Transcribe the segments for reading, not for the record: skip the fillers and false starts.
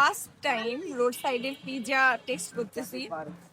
First time road সাইডের pizza test করতেছি।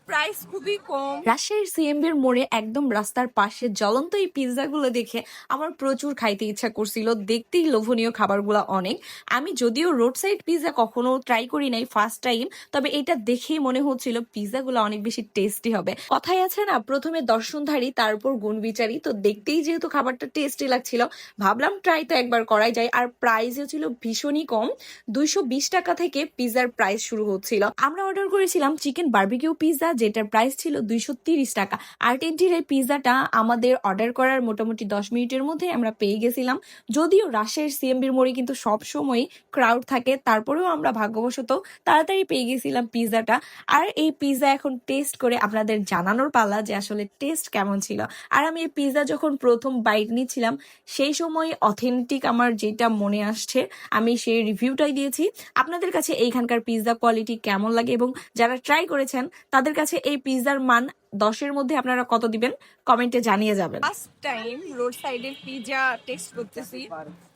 Price খুবই কম। রাজশাহীর সিএমবির মোড়ে একদম রাস্তার পাশে জ্বলন্ত এই পিৎজাগুলো দেখে আমার প্রচুর খাইতে ইচ্ছা করছিল। দেখতেই লোভনীয় খাবারগুলো অনেক। আমি যদিও রোড সাইড পিৎজা কখনো ট্রাই করি নাই, ফার্স্ট টাইম, তবে এটা দেখেই মনে হচ্ছিল পিৎজাগুলো অনেক বেশি টেস্টি হবে। কথাই আছে না, প্রথমে দর্শনধারী তারপর গুণবিচারী। তো দেখতেই যেহেতু খাবারটা টেস্টি লাগছিল, ভাবলাম ট্রাই তো একবার করাই যায়। আর প্রাইসও ছিল ভীষণই কম, 220 টাকা থেকে পিৎজার প্রাইস শুরু হচ্ছিল। আমরা অর্ডার করেছিলাম চিকেন বারবিকিউ পিৎজা, যেটার প্রাইস ছিল 230 টাকা। আর্জেন্টিনার এই পিৎজাটা আমাদের অর্ডার করার মোটামুটি 10 মিনিটের মধ্যে আমরা পেয়ে গেছিলাম। যদিও রাজশাহীর সিএমবির মোড়ে কিন্তু সব সময় ক্রাউড থাকে, তারপরেও আমরা ভাগ্যবশত তাড়াতাড়ি পেয়ে গেছিলাম পিৎজাটা। আর এই পিৎজা এখন টেস্ট করে আপনাদের জানানোর পালা যে আসলে টেস্ট কেমন ছিল। আর আমি এই পিৎজা যখন প্রথম বাইট নিচ্ছিলাম, সেই সময় অথেন্টিক আমার যেটা মনে আসছে আমি সেই রিভিউটাই দিয়েছি। আপনাদের কাছে এইখানকার পিৎজা কোয়ালিটি কেমন লাগে এবং যারা ট্রাই করেছেন তাদের কাছে এই পিৎজার মান 10-এর মধ্যে আপনারা কত দিবেন কমেন্টে জানিয়ে যাবেন। ফার্স্ট টাইম রোড সাইডের পিৎজা টেস্ট করতেছি।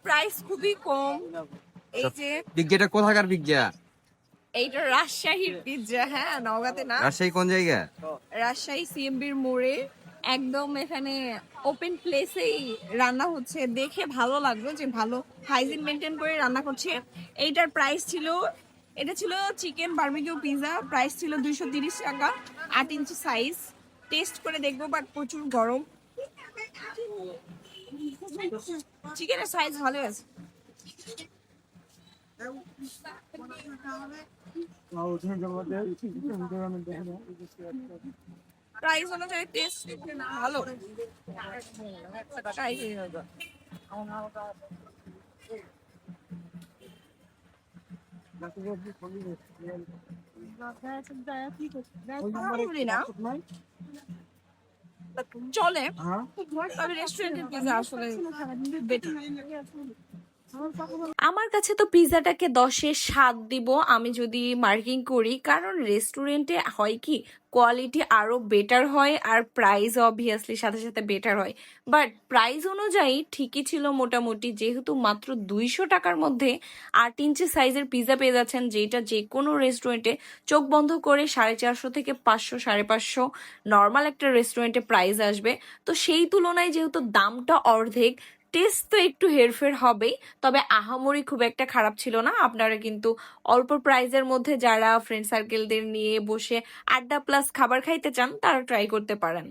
প্রাইস খুবই কম। এই যে পিজ্জাটা কোথাকার পিজ্জা? এইটা রাজশাহীর পিৎজা। হ্যাঁ, নওগাঁতে না, রাজশাহী কোন জায়গা? রাজশাহী সিএমবির মোড়ে একদম এখানে ওপেন প্লেসেই রান্না হচ্ছে। দেখে ভালো লাগলো যে ভালো হাইজিন মেনটেন করে রান্না করছে। এইটার প্রাইস ছিল, এটা ছিল চিকেন বারবিকিউ পিৎজা, প্রাইস ছিল 230 টাকা, 8 ইঞ্চি সাইজ। টেস্ট করে দেখবো, বাট প্রচুর গরম। চিকেনের সাইজ ভালো আছে। প্রাইস অনুযায়ী টেস্ট ভালো। ট্রাই করি হয়তো। বলি না, চলে, তবে রেস্টুরেন্টের পিৎজা আসলে বেটার। আমার কাছে তো পিৎজাটাকে 10-এ 7 দিব আমি যদি মার্কিং করি, কারণ রেস্টুরেন্টে হয় কি কোয়ালিটি আরো বেটার হয় আর প্রাইস অবভিয়াসলি সাথে সাথে বেটার হয়। বাট প্রাইস অনুযায়ী ঠিকই ছিল মোটামুটি, যেহেতু মাত্র 200 টাকার মধ্যে 8 ইঞ্চি সাইজের পিৎজা পেয়ে যাচ্ছেন, যেটা যে কোনো রেস্টুরেন্টে চোখ বন্ধ করে 450 থেকে 500, 550 নর্মাল একটা রেস্টুরেন্টে প্রাইস আসবে। তো সেই তুলনায় যেহেতু দামটা অর্ধেক, টেস্ট তো একটু হেরফের হবেই, তবে আহামরি খুব একটা খারাপ ছিল না। আপনারা কিন্তু অল্প প্রাইজের মধ্যে যারা ফ্রেন্ড সার্কেলদের নিয়ে বসে আড্ডা প্লাস খাবার খাইতে চান তারা ট্রাই করতে পারেন।